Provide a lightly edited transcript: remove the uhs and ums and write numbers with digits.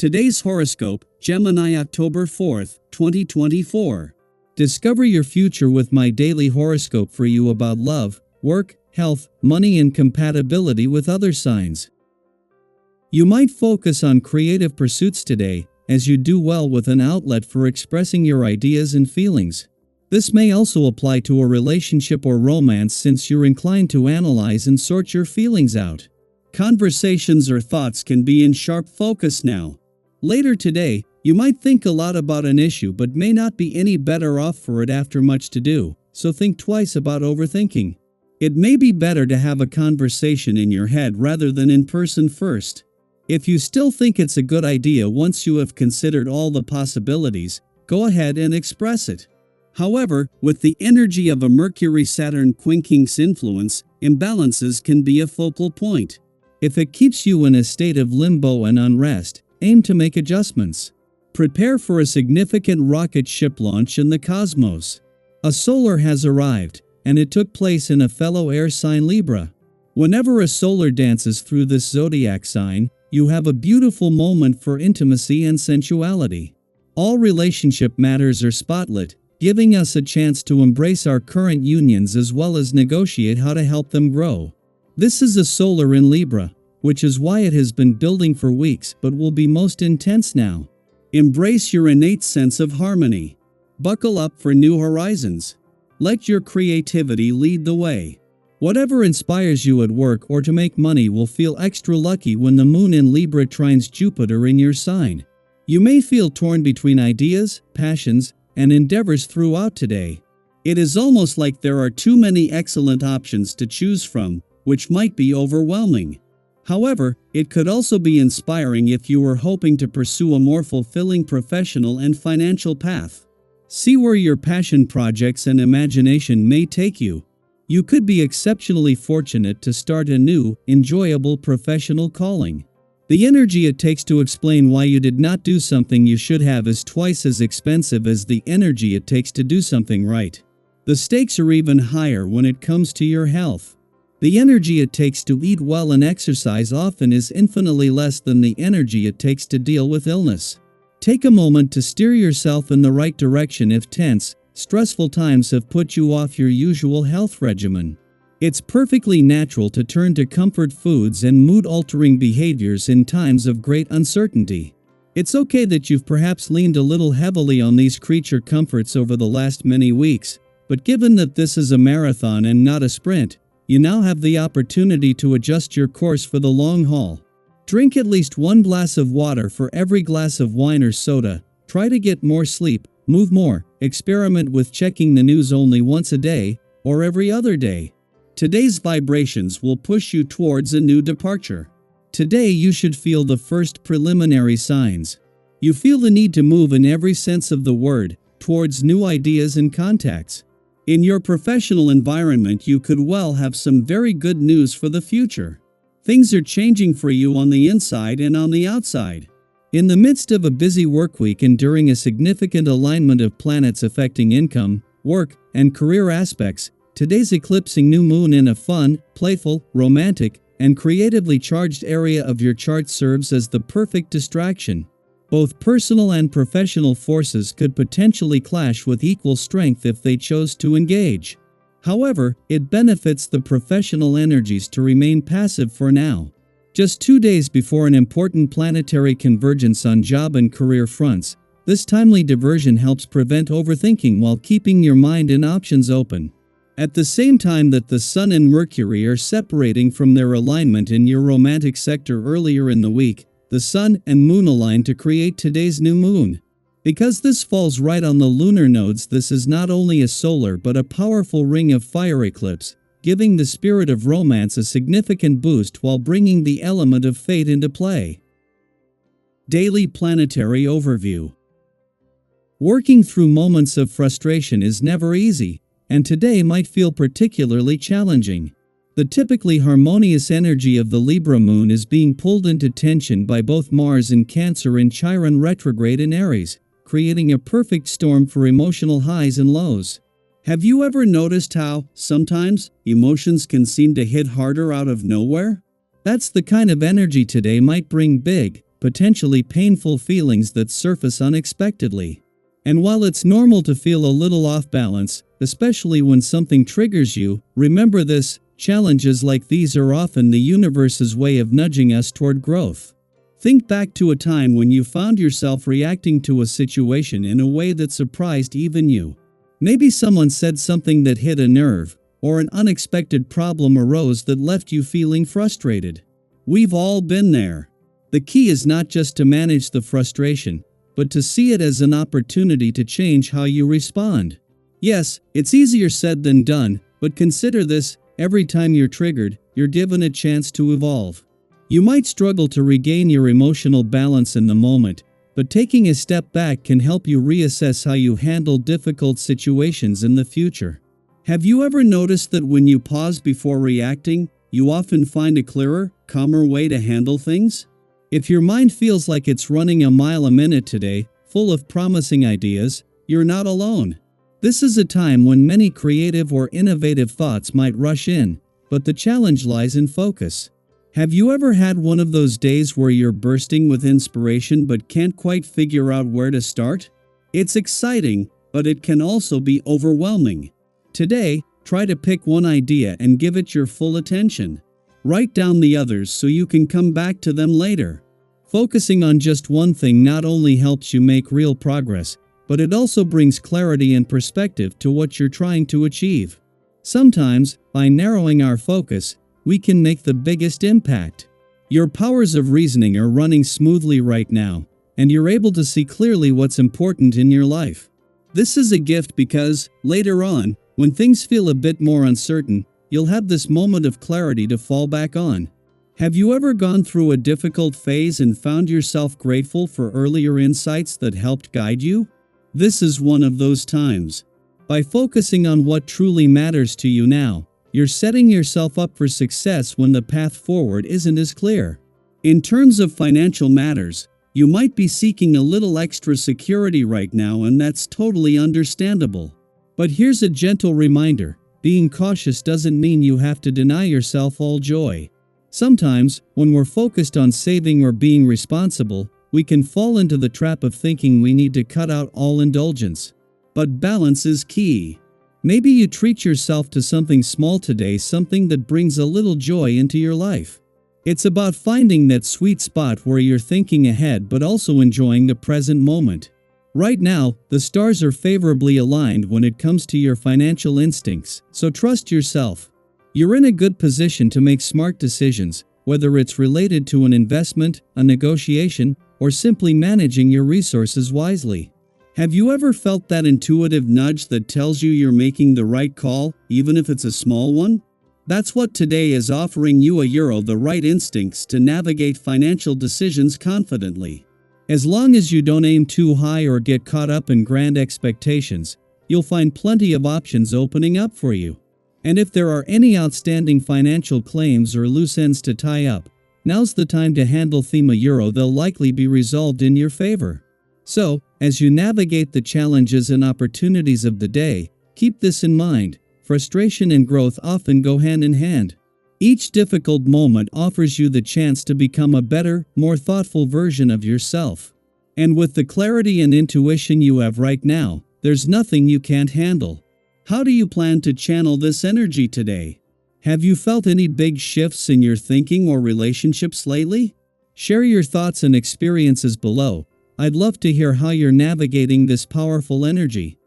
Today's horoscope, Gemini October 4th, 2024. Discover your future with my daily horoscope for you about love, work, health, money and compatibility with other signs. You might focus on creative pursuits today, as you do well with an outlet for expressing your ideas and feelings. This may also apply to a relationship or romance since you're inclined to analyze and sort your feelings out. Conversations or thoughts can be in sharp focus now. Later today, you might think a lot about an issue but may not be any better off for it after much to do, so think twice about overthinking. It may be better to have a conversation in your head rather than in person first. If you still think it's a good idea once you have considered all the possibilities, go ahead and express it. However, with the energy of a Mercury-Saturn quinkings influence, imbalances can be a focal point. If it keeps you in a state of limbo and unrest, aim to make adjustments. Prepare for a significant rocket ship launch in the cosmos. A solar has arrived, and it took place in a fellow air sign Libra. Whenever a solar dances through this zodiac sign, you have a beautiful moment for intimacy and sensuality. All relationship matters are spotlit, giving us a chance to embrace our current unions as well as negotiate how to help them grow. This is a solar in Libra, which is why it has been building for weeks but will be most intense now. Embrace your innate sense of harmony. Buckle up for new horizons. Let your creativity lead the way. Whatever inspires you at work or to make money will feel extra lucky when the moon in Libra trines Jupiter in your sign. You may feel torn between ideas, passions, and endeavors throughout today. It is almost like there are too many excellent options to choose from, which might be overwhelming. However, it could also be inspiring if you were hoping to pursue a more fulfilling professional and financial path. See where your passion projects and imagination may take you. You could be exceptionally fortunate to start a new, enjoyable professional calling. The energy it takes to explain why you did not do something you should have is twice as expensive as the energy it takes to do something right. The stakes are even higher when it comes to your health. The energy it takes to eat well and exercise often is infinitely less than the energy it takes to deal with illness. Take a moment to steer yourself in the right direction if tense, stressful times have put you off your usual health regimen. It's perfectly natural to turn to comfort foods and mood-altering behaviors in times of great uncertainty. It's okay that you've perhaps leaned a little heavily on these creature comforts over the last many weeks, but given that this is a marathon and not a sprint, you now have the opportunity to adjust your course for the long haul. Drink at least one glass of water for every glass of wine or soda, try to get more sleep, move more, experiment with checking the news only once a day, or every other day. Today's vibrations will push you towards a new departure. Today you should feel the first preliminary signs. You feel the need to move in every sense of the word, towards new ideas and contacts. In your professional environment you could well have some very good news for the future. Things are changing for you on the inside and on the outside. In the midst of a busy work week and during a significant alignment of planets affecting income, work, and career aspects, today's eclipsing new moon in a fun, playful, romantic, and creatively charged area of your chart serves as the perfect distraction. Both personal and professional forces could potentially clash with equal strength if they chose to engage. However, it benefits the professional energies to remain passive for now. Just 2 days before an important planetary convergence on job and career fronts, this timely diversion helps prevent overthinking while keeping your mind and options open. At the same time that the Sun and Mercury are separating from their alignment in your romantic sector earlier in the week, the Sun and Moon align to create today's new moon. Because this falls right on the lunar nodes, this is not only a solar but a powerful ring of fire eclipse, giving the spirit of romance a significant boost while bringing the element of fate into play. Daily Planetary Overview. Working through moments of frustration is never easy, and today might feel particularly challenging. The typically harmonious energy of the Libra moon is being pulled into tension by both Mars in Cancer and Chiron retrograde in Aries, creating a perfect storm for emotional highs and lows. Have you ever noticed how, sometimes, emotions can seem to hit harder out of nowhere? That's the kind of energy today might bring big, potentially painful feelings that surface unexpectedly. And while it's normal to feel a little off balance, especially when something triggers you, remember this: challenges like these are often the universe's way of nudging us toward growth. Think back to a time when you found yourself reacting to a situation in a way that surprised even you. Maybe someone said something that hit a nerve, or an unexpected problem arose that left you feeling frustrated. We've all been there. The key is not just to manage the frustration, but to see it as an opportunity to change how you respond. Yes, it's easier said than done, but consider this: every time you're triggered, you're given a chance to evolve. You might struggle to regain your emotional balance in the moment, but taking a step back can help you reassess how you handle difficult situations in the future. Have you ever noticed that when you pause before reacting, you often find a clearer, calmer way to handle things? If your mind feels like it's running a mile a minute today, full of promising ideas, you're not alone. This is a time when many creative or innovative thoughts might rush in, but the challenge lies in focus. Have you ever had one of those days where you're bursting with inspiration but can't quite figure out where to start? It's exciting, but it can also be overwhelming. Today, try to pick one idea and give it your full attention. Write down the others so you can come back to them later. Focusing on just one thing not only helps you make real progress, but it also brings clarity and perspective to what you're trying to achieve. Sometimes, by narrowing our focus, we can make the biggest impact. Your powers of reasoning are running smoothly right now, and you're able to see clearly what's important in your life. This is a gift because, later on, when things feel a bit more uncertain, you'll have this moment of clarity to fall back on. Have you ever gone through a difficult phase and found yourself grateful for earlier insights that helped guide you? This is one of those times. By focusing on what truly matters to you now, you're setting yourself up for success when the path forward isn't as clear. In terms of financial matters, you might be seeking a little extra security right now, and that's totally understandable. But here's a gentle reminder: being cautious doesn't mean you have to deny yourself all joy. Sometimes, when we're focused on saving or being responsible, we can fall into the trap of thinking we need to cut out all indulgence. But balance is key. Maybe you treat yourself to something small today, something that brings a little joy into your life. It's about finding that sweet spot where you're thinking ahead but also enjoying the present moment. Right now, the stars are favorably aligned when it comes to your financial instincts, so trust yourself. You're in a good position to make smart decisions, whether it's related to an investment, a negotiation, or simply managing your resources wisely. Have you ever felt that intuitive nudge that tells you you're making the right call, even if it's a small one? That's what today is offering you: the right instincts to navigate financial decisions confidently. As long as you don't aim too high or get caught up in grand expectations, you'll find plenty of options opening up for you. And if there are any outstanding financial claims or loose ends to tie up, now's the time to handle them. They'll likely be resolved in your favor. So, as you navigate the challenges and opportunities of the day, keep this in mind: frustration and growth often go hand in hand. Each difficult moment offers you the chance to become a better, more thoughtful version of yourself. And with the clarity and intuition you have right now, there's nothing you can't handle. How do you plan to channel this energy today? Have you felt any big shifts in your thinking or relationships lately? Share your thoughts and experiences below. I'd love to hear how you're navigating this powerful energy.